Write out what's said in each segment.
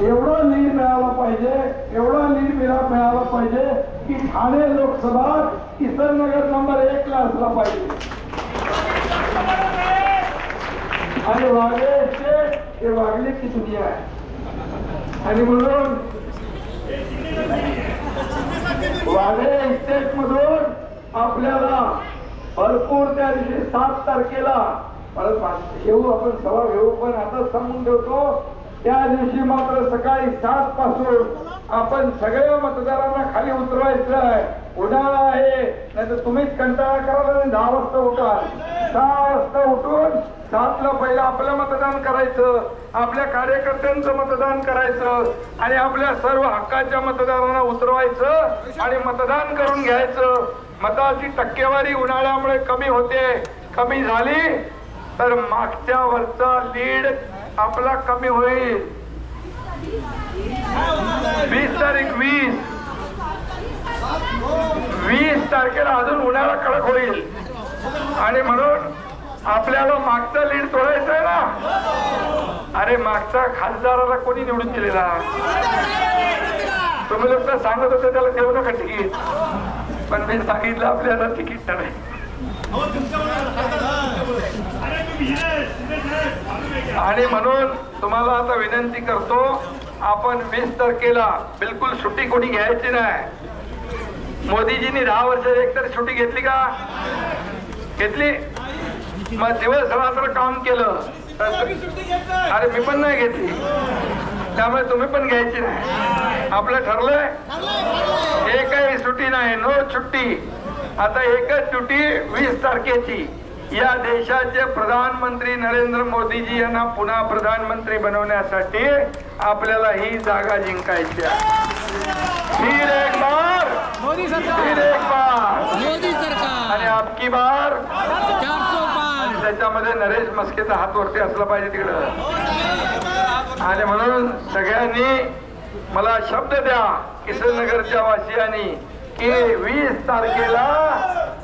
एवढा लीड मिळाला पाहिजे, एवढा लीड मिळाला पाहिजे की ठाणे लोकसभा किसननगर नंबर 1 ला असला पाहिजे. आणि वाघे स्टेट हे वागले की दुनिया आहे. आणि म्हणून वाघे स्टेट मधून आपल्याला भरपूर त्या दिवशी 7 तारखेला परत येऊ, आपण सभा घेऊ, पण आता सांगून ठेवतो त्या दिवशी मात्र सकाळी 7 पासून आपण सगळ्या मतदारांना खाली उतरवायचं आहे. उन्हाळा आहे, नाही तर तुम्हीच कंटाळा कराल आणि 10 वाजता उठाल. 6 वाजता उठून 7 ला पहिलं आपलं मतदान करायचं, आपल्या कार्यकर्त्यांचं मतदान करायचं आणि आपल्या सर्व हक्काच्या मतदारांना उतरवायचं आणि मतदान करून घ्यायचं. मताची टक्केवारी उन्हाळ्यामुळे कमी होते, कमी झाली तर मागच्या वरचा लीड आपला कमी होईल. 20 तारीख 20 तारखेला अजून उन्हाळा कडक होईल आणि म्हणून आपल्याला मागचा लीड तोडायचा आहे ना. अरे मागचा खासदाराला कोणी निवडून दिलेला? तुम्ही लोक सांगत होते त्याला देऊ नका तिकीट, पण मी सांगितलं आपल्याला तिकीट नाही. आणि म्हणून तुम्हाला आता विनंती करतो, आपण 20 तारखेला बिलकुल सुट्टी कोणी घ्यायची नाही. मोदीजींनी 10 वर्ष एकतर सुट्टी घेतली का? घेतली. मग दिवस रात्र काम केलं. अरे मी पण नाही घेतली, त्यामुळे तुम्ही पण घ्यायची नाही. आपलं ठरलंय एकही सुट्टी नाही, नो सुट्टी. आता एकच सुट्टी 20 तारखेची. या देशाचे प्रधानमंत्री नरेंद्र मोदीजी यांना पुन्हा प्रधानमंत्री बनवण्यासाठी आपल्याला ही जागा जिंकायची आहे. फिर एक बार मोदी सरकार, फिर एक बार मोदी सरकार आणि आपकी बार 400 पार. त्याच्यामध्ये नरेश मस्केचा हात वरती असला पाहिजे तिकडं. आणि म्हणून सगळ्यांनी मला शब्द द्या किसननगरच्या वासियांनी की 20 तारखेला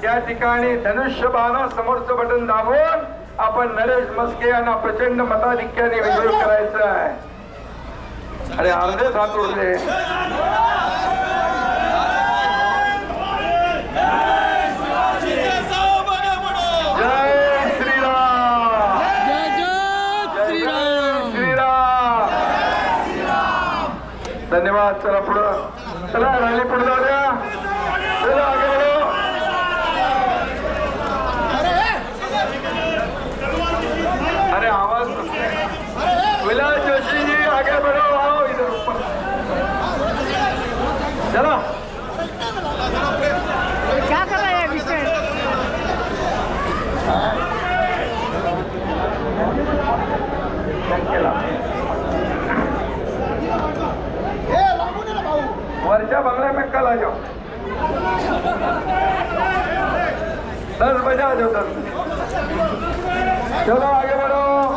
त्या ठिकाणी धनुष्यबाणा समोरचं बटन दाबून आपण नरेश मस्के यांना प्रचंड मताधिक्याने विजयी करायचं आहे. अरे अर्धेच हात उरले. जय श्रीराम, जय श्रीराम. धन्यवाद. चला पुढं, चला रॅली पुढे जाऊ द्या. चला आगे बढ़ो. अरे आवाज विलास जोशी जी आगे बढ़ो, आओ इधर ऊपर. चलो क्या कर रहा है विषय? वर्षा बंगले में कल आ जाओ. 10 बजे आ जाओ. 10 चलो आगे बढ़ो.